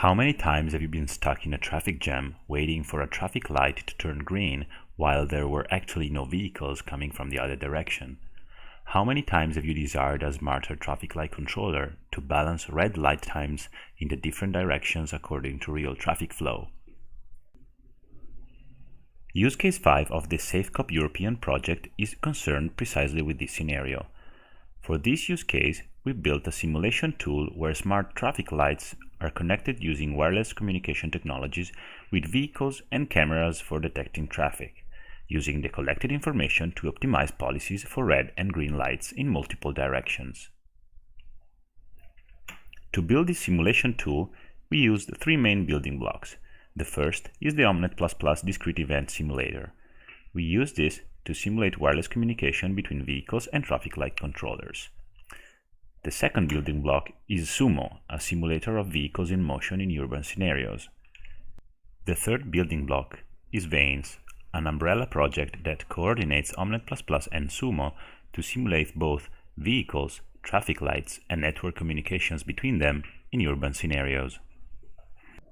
How many times have you been stuck in a traffic jam waiting for a traffic light to turn green while there were actually no vehicles coming from the other direction? How many times have you desired a smarter traffic light controller to balance red light times in the different directions according to real traffic flow? Use case 5 of the SafeCOP European project is concerned precisely with this scenario. For this use case, we built a simulation tool where smart traffic lights are connected using wireless communication technologies with vehicles and cameras for detecting traffic, using the collected information to optimize policies for red and green lights in multiple directions. To build this simulation tool, we used three main building blocks. The first is the Omnet++ discrete event simulator. We use this to simulate wireless communication between vehicles and traffic light controllers. The second building block is Sumo, a simulator of vehicles in motion in urban scenarios. The third building block is Vanes, an umbrella project that coordinates Omnet++ and Sumo to simulate both vehicles, traffic lights, and network communications between them in urban scenarios.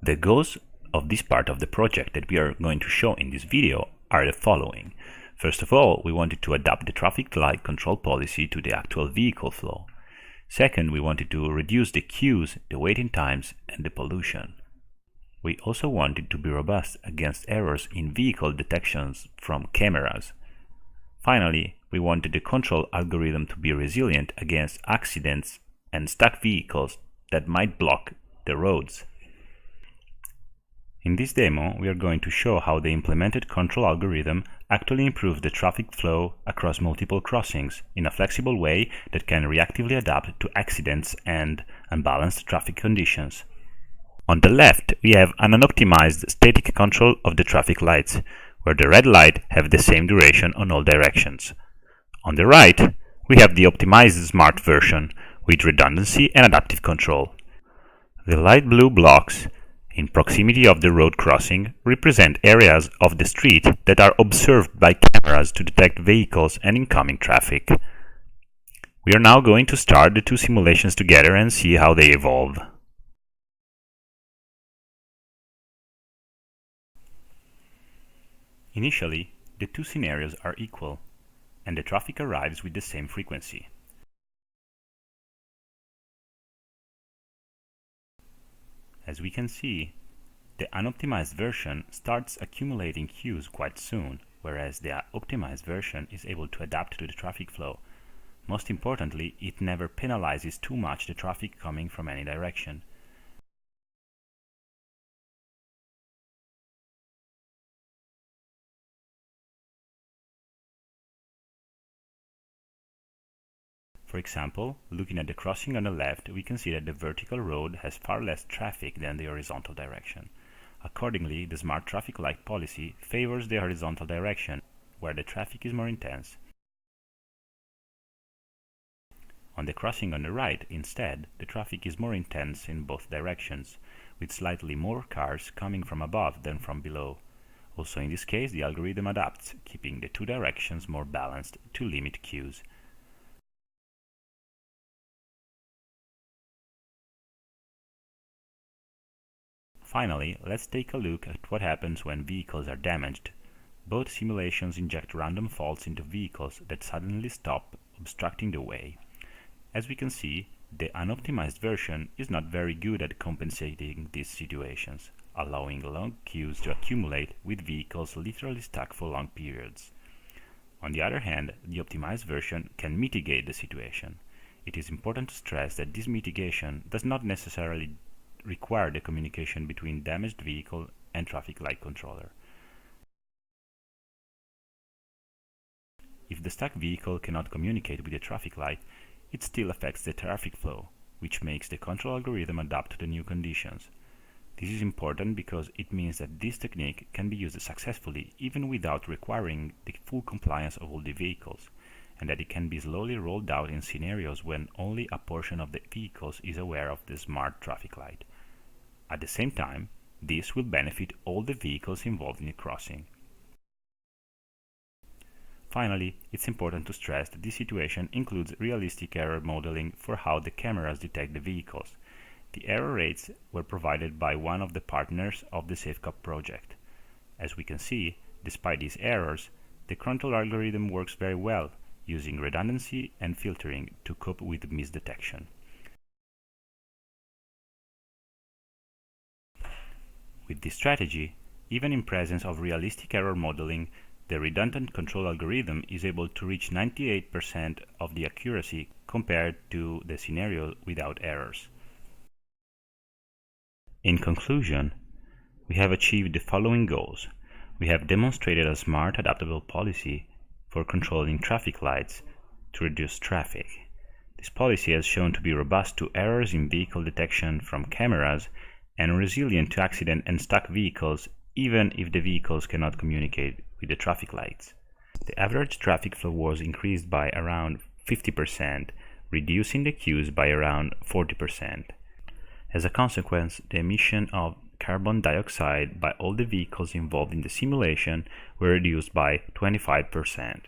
The goals of this part of the project that we are going to show in this video are the following. First of all, we wanted to adapt the traffic light control policy to the actual vehicle flow. Second, we wanted to reduce the queues, the waiting times, and the pollution. We also wanted to be robust against errors in vehicle detections from cameras. Finally, we wanted the control algorithm to be resilient against accidents and stuck vehicles that might block the roads. In this demo, we are going to show how the implemented control algorithm actually improves the traffic flow across multiple crossings in a flexible way that can reactively adapt to accidents and unbalanced traffic conditions. On the left, we have an unoptimized static control of the traffic lights, where the red light have the same duration on all directions. On the right, we have the optimized smart version with redundancy and adaptive control. The light blue blocks in proximity of the road crossing represent areas of the street that are observed by cameras to detect vehicles and incoming traffic. We are now going to start the two simulations together and see how they evolve. Initially, the two scenarios are equal, and the traffic arrives with the same frequency. As we can see, the unoptimized version starts accumulating queues quite soon, whereas the optimized version is able to adapt to the traffic flow. Most importantly, it never penalizes too much the traffic coming from any direction. For example, looking at the crossing on the left, we can see that the vertical road has far less traffic than the horizontal direction. Accordingly, the smart traffic light policy favors the horizontal direction, where the traffic is more intense. On the crossing on the right, instead, the traffic is more intense in both directions, with slightly more cars coming from above than from below. Also in this case, the algorithm adapts, keeping the two directions more balanced to limit queues. Finally, let's take a look at what happens when vehicles are damaged. Both simulations inject random faults into vehicles that suddenly stop obstructing the way. As we can see, the unoptimized version is not very good at compensating these situations, allowing long queues to accumulate with vehicles literally stuck for long periods. On the other hand, the optimized version can mitigate the situation. It is important to stress that this mitigation does not necessarily require the communication between damaged vehicle and traffic light controller. If the stuck vehicle cannot communicate with the traffic light, it still affects the traffic flow, which makes the control algorithm adapt to the new conditions. This is important because it means that this technique can be used successfully even without requiring the full compliance of all the vehicles, and that it can be slowly rolled out in scenarios when only a portion of the vehicles is aware of the smart traffic light. At the same time, this will benefit all the vehicles involved in the crossing. Finally, it's important to stress that this situation includes realistic error modeling for how the cameras detect the vehicles. The error rates were provided by one of the partners of the SafeCOP project. As we can see, despite these errors, the control algorithm works very well, using redundancy and filtering to cope with misdetection. With this strategy, even in presence of realistic error modeling, the redundant control algorithm is able to reach 98% of the accuracy compared to the scenario without errors. In conclusion, we have achieved the following goals. We have demonstrated a smart, adaptable policy for controlling traffic lights to reduce traffic. This policy has shown to be robust to errors in vehicle detection from cameras and resilient to accident and stuck vehicles, even if the vehicles cannot communicate with the traffic lights. The average traffic flow was increased by around 50%, reducing the queues by around 40%. As a consequence, the emission of carbon dioxide by all the vehicles involved in the simulation were reduced by 25%.